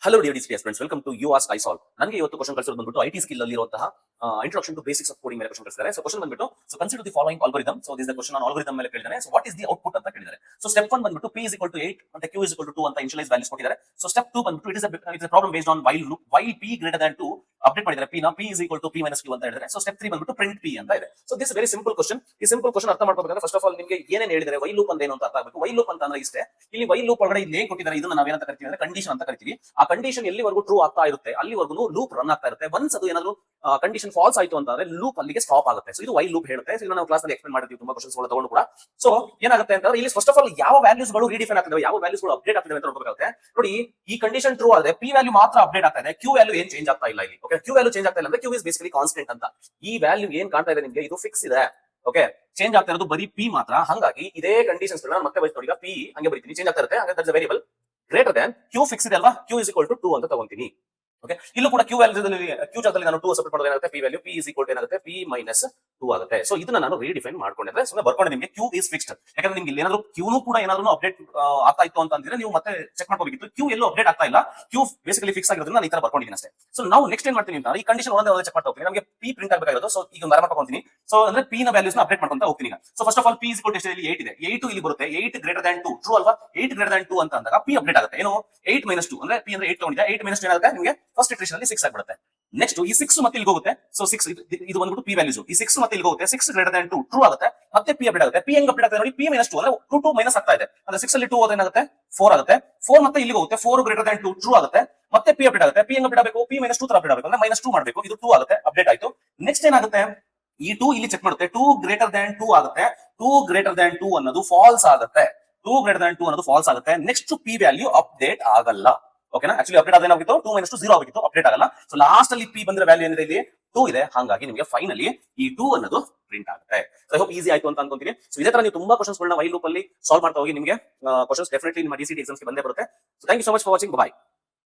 Hello dear DCS friends, welcome to you ask I solve. ನನಗೆ ಇವತ್ತು question ಕಳಿಸಿರೋದು ಬಂದ್ಬಿಟ್ಟು ಐಟಿ ಸ್ಕಿಲ್ ಅಲ್ಲಿ ಇರುವಂತಹ introduction to basics of coding ಮೇಲೆ ಕ್ವಶನ್ ಕಳಿಸಿದ್ದಾರೆ. ಸೊ ಕ್ವಶನ್ ಬಂದ್ಬಿಟ್ಟು so consider the following algorithm. So this the question on algorithm ಮೇಲೆ ಕೇಳಿದ್ದಾರೆ. So what is the output ಅಂತ ಕೇಳಿದ್ದಾರೆ. ಸೊ ಸ್ಟೆಪ್ 1 ಬಂದ್ಬಿಟ್ಟು p is equal to 8 ಮತ್ತೆ q is equal to 2 ಅಂತ ಇನಿಷಿಯಲೈಸ್ ವ್ಯಾಲ್ಯೂಸ್ ಕೊಟ್ಟಿದ್ದಾರೆ. ಸೊ ಸ್ಟೆಪ್ 2 ಬಂದ್ಬಿಟ್ಟು it is a problem based on while loop. While p greater than 2 update ಮಾಡಿದ್ದಾರೆ p ನ p is equal to p minus q ಅಂತ ಹೇಳಿದ್ದಾರೆ. So step 3 ಬಂದ್ಬಿಟ್ಟು print p ಅಂತ ಇದೆ. So this very simple question. ಈ simple question ಅರ್ಥ ಮಾಡ್ಕೋಬೇಕಂದ್ರೆ first of all ನಿಮಗೆ ಏನೇನು ಹೇಳಿದ್ದಾರೆ, ವೈಲ್ ಲೂಪ್ ಅಂತ ಏನು ಅಂತ ಅರ್ಥ ಆಗಬೇಕು. ವೈಲ್ ಲೂಪ್ ಅಂತ ಅಂದ್ರೆ ಇಷ್ಟೇ. ಇಲ್ಲಿ ವೈಲ್ ಲೂಪ್ ಒಳಗಡೆ ಇಲ್ಲಿ ಏನ್ ಕೊಟ್ಟಿದ್ದಾರೆ ಇದನ್ನ ನಾವೇನಂತ ಕರಿತೀವಿ ಅಂದ್ರೆ ಕಂಡೀಷನ್ ಅಂತ ಕರಿತೀವಿ. ಆ ಕಂಡೀಷನ್ ಎಲ್ಲಿವರೆಗೂ ಟ್ರೂ ಆಗ್ತಾ ಇರುತ್ತೆ ಅಲ್ಲಿವರೆಗೂ ಲೂಪ್ ರನ್ ಆಗ್ತಾ ಇರುತ್ತೆ. ಒನ್ಸ್ ಅದು ಏನಾದ್ರು ಕಂಡೀಷನ್ ಫಾಲ್ಸ್ ಆಯ್ತು ಅಂತಂದ್ರೆ ಲೂಪ್ ಅಲ್ಲಿಗೆ ಸ್ಟಾಪ್ ಆಗುತ್ತೆ. ಸೊ ಇದು ವೈಲ್ ಲೂಪ್ ಹೇಳುತ್ತೆ. ಸೊ ನಾವು ಕ್ಲಾಸ್ ನಲ್ಲಿ ಎಕ್ಸ್ಪ್ಲೇನ್ ಮಾಡಿರ್ತೀವಿ ತುಂಬಾ ಕ್ವಶನ್ಸ್ ತಗೊಂಡು ಕೂಡ. ಸೊ ಏನಾಗುತ್ತೆ ಅಂತಂದ್ರೆ ಇಲ್ಲಿ ಫಸ್ಟ್ ಆಫ್ ಆಲ್ ಯಾವ ವ್ಯಾಲ್ಯೂಸ್ ಗಳು ರೀಡಿಫೈನ್ ಆಗ್ತಿವೆ, ಯಾವ ವ್ಯಾಲ್ಯೂಸ್ ಗಳು ಅಪ್ಡೇಟ್ ಆಗ್ತಿವೆ ಅಂತ ನೋಡಬೇಕಾಗುತ್ತೆ. ನೋಡಿ, ಈ ಕಂಡೀಷನ್ ಟ್ರೂ ಆದ್ರೆ p ವ್ಯಾಲ್ಯೂ ಮಾತ್ರ ಅಪ್ಡೇಟ್ ಆಗ್ತಾ ಇದೆ, q ವ್ಯಾಲ್ಯೂ ಏನ್ ಚೇಂಜ್ ಆಗ್ತಾ ಇಲ್ಲ ಇಲ್ಲಿ. ಓಕೆ, q ವ್ಯಾಲ್ಯೂ ಚೇಂಜ್ ಆಗ್ತಾ ಇಲ್ಲ ಅಂದ್ರೆ q ಇಸ್ ಬೇಸಿಕಲಿ ಕಾನ್ಸ್ಟೆಂಟ್ ಅಂತ. ಈ ವ್ಯಾಲ್ಯೂ ಏನ್ ಕಾಣ್ತಾ ಇದೆ ನಿಮಗೆ ಇದು ಫಿಕ್ಸ್ ಇದೆ. ಓಕೆ, ಚೇಂಜ್ ಆಗ್ತಾ ಇರೋದು ಬರೀ p ಮಾತ್ರ. ಹಾಗಾಗಿ ಇದೇ ಕಂಡೀಷನ್ಸ್ ಗಳನ್ನ ಮತ್ತೆ ಬರೀ ನೋಡಿ, p ಹಂಗೆ ಬರೀತೀನಿ, ಚೇಂಜ್ ಆಗ್ತಾ ಇರುತ್ತೆ. ಹಾಗಾದ್ರೆ that's a variable greater than q fix ಇದೆ ಅಲ್ವಾ, q is equal to 2 ಅಂತ ತಗೊಂತೀನಿ. ಓಕೆ, ಇಲ್ಲೂ ಕೂಡ q ವ್ಯಾಲ್ಯೂದಲ್ಲಿ q ಜಾಗದಲ್ಲಿ ನಾನು 2 ಸಬ್ಸ್ಟಿಟ್ಯೂಟ್ ಮಾಡೋದು ಏನಾಗುತ್ತೆ, p value p is equal to ಏನಾಗುತ್ತೆ p minus 2 ಆಗುತ್ತೆ. ಸೊ ಇದನ್ನ ನಾನು ರೀಡಿಫೈನ್ ಮಾಡ್ಕೊಂಡಿದ್ರೆ ಸುಮ್ಮನೆ ಬರ್ಕೊಂಡೆ ನಿಮಗೆ q is fixed. ಯಾಕಂದ್ರೆ ನಿಮ್ಗೆ ಏನಾದ್ರು q ಕೂಡ ಏನಾದ್ರು ಅಪ್ಡೇಟ್ ಆಗ್ತಾ ಇತ್ತು ಅಂತ ಅಂದ್ರೆ ನೀವು ಮತ್ತೆ ಚೆಕ್ ಮಾಡ್ಕೋಬೇಕಿತ್ತು. q ಎಲ್ಲೂ ಅಪ್ಡೇಟ್ ಆಗ್ತಾ ಇಲ್ಲ, q ಬೇಸಿಕಲಿ ಫಿಕ್ಸ್ ಆಗಿರೋದ್ರಿಂದ ನಾನು ಈ ತರ ಬರ್ಕೊಂಡಿದ್ದೀನಿ ಅಷ್ಟೇ. ಸೊ ನಾವು ನೆಕ್ಸ್ಟ್ ಏನ್ ಮಾಡ್ತೀನಿ ಅಂತ ಈ ಕಂಡೀಷನ್ ಒಂದೇ ಚೆಕ್ ಮಾಡ್ತಾ ಹೋಗ್ತೀನಿ. ನಮಗೆ p ಪ್ರಿಂಟ್ ಆಗಬೇಕಾಗಿರೋದು. ಸೊ ಈಗ ಮರ ಮಾಡ್ಕೊಂತೀನಿ. ಸೊ ಅಂದ್ರೆ p ನ ವ್ಯಾಲ್ಯೂಸ್ ನ ಅಪ್ಡೇಟ್ ಮಾಡ್ಕೊಂತ ಹೋಗ್ತೀನಿ. So first of all p is equal to ಎಷ್ಟು, ಇಲ್ಲಿ 8 ಇದೆ. 8 ಇಲ್ಲಿ ಬರುತ್ತೆ. 8 greater than 2 ಟ್ರೂ ಅಲ್ವಾ. 8 greater than 2 ಅಂತ ಅಂದಾಗ p ಅಪ್ಡೇಟ್ ಆಗುತ್ತೆ. ಏನು 8 minus 2 ಅಂದ್ರೆ p ಅಂದ್ರೆ 8 ತಗೊಂಡಿದೆ. 8 minus 2 ಏನಾಗುತ್ತೆ ನಿಮಗೆ ಫಸ್ಟ್ ಇಟರೇಷನ್ ಅಲ್ಲಿ 6 ಆಗಿಬಿಡುತ್ತೆ. ನೆಕ್ಸ್ಟ್ ಈ 6 ಮತ್ತೆ ಇಲ್ಲಿ ಹೋಗುತ್ತೆ. ಸೊ 6 ಇದು ಬಂದ್ಬಿಟ್ಟು p ವ್ಯಾಲ್ಯೂಸ್. ಈ 6 ಮತ್ತೆ ಇಲ್ಲಿ ಹೋಗುತ್ತೆ. 6 greater than 2 ಟ್ರೂ ಆಗುತ್ತೆ. ಮತ್ತೆ p ಅಪ್ಡೇಟ್ ಆಗುತ್ತೆ. p ಹೆಂಗ್ ಅಪ್ಡೇಟ್ ಆಗುತ್ತೆ ನೋಡಿ, p minus 2 ಅಂದ್ರೆ 2 ಮೈನಸ್ ಆಗ್ತಾ ಇದೆ. ಅಂದ್ರೆ 6 ಅಲ್ಲಿ 2 ಹೋದ್ರೆ ಏನಾಗುತ್ತೆ 4 ಆಗುತ್ತೆ. 4 ಮತ್ತೆ ಇಲ್ಲಿ ಹೋಗುತ್ತೆ. 4 greater than 2 ಟ್ರೂ ಆಗುತ್ತೆ. ಮತ್ತೆ p ಅಪ್ಡೇಟ್ ಆಗುತ್ತೆ. p ಹೆಂಗ್ ಅಪ್ಡೇಟ್ ಆಗಬೇಕು, p minus 2 ತರ ಅಪ್ಡೇಟ್ ಆಗಬೇಕು. ಅಂದ್ರೆ -2 ಮಾಡಬೇಕು. ಇದು 2 ಆಗುತ್ತೆ, ಅಪ್ಡೇಟ್ ಆಯ್ತು. ನೆಕ್ಸ್ಟ್ ಏನಾಗುತ್ತೆ, ಈ 2 ಇಲ್ಲಿ ಚೆಕ್ ಮಾಡುತ್ತೆ. 2 greater than 2 ಆಗುತ್ತೆ. 2 greater than 2 ಅನ್ನೋದು ಫಾಲ್ಸ್ ಆಗುತ್ತೆ. 2 greater than 2 ಅನ್ನೋದು ಫಾಲ್ಸ್ ಆಗುತ್ತೆ. ನೆಕ್ಸ್ಟ್ p ವ್ಯಾಲ್ಯೂ ಅಪ್ಡೇಟ್ ಆಗಲ್ಲ. ಓಕೆನಾ, ಆಕ್ಚುಲಿ ಅಪ್ಡೇಟ್ ಆದ್ರೆ ಏನಾಗಿತ್ತು 2 minus 2 0 ಆಗಿತ್ತು, ಅಪ್ಡೇಟ್ ಆಗಲ್ಲ. ಸೊ ಲಾಸ್ಟ್ ಅಲ್ಲಿ p ಬಂದ್ರೆ ವ್ಯಾಲ್ಯೂ ಏನಿದೆ ಇಲ್ಲಿ 2 ಇದೆ. ಹಾಗಾಗಿ ನಿಮಗೆ ಫೈನಲಿ ಈ 2 ಅನ್ನೋದು ಪ್ರಿಂಟ್ ಆಗುತ್ತೆ. ಸೊ ಐ ಹೋಪ್ ಈಸಿ ಆಯ್ತು ಅಂತ ಅನ್ಕೊಂತೀನಿ. ಸೊ ಇದೇ ತರ ನೀವು ತುಂಬಾ ಕ್ವಶನ್ಸ್ ಗಳನ್ನ ವೈಲ್ ಲೂಪ್ ಅಲ್ಲಿ ಸಾಲ್ವ್ ಮಾಡ್ತಾ ಹೋಗಿ ನಿಮಗೆ ಕ್ವಶನ್ಸ್ ಡೆಫಿನೆಟ್ಲಿ ನಿಮ್ಮ ಡಿಸಿಟಿ ಎಕ್ಸಾಮ್ಸ್ ಗೆ ಬಂದೇ ಬರುತ್ತೆ. So thank you so much for watching. By.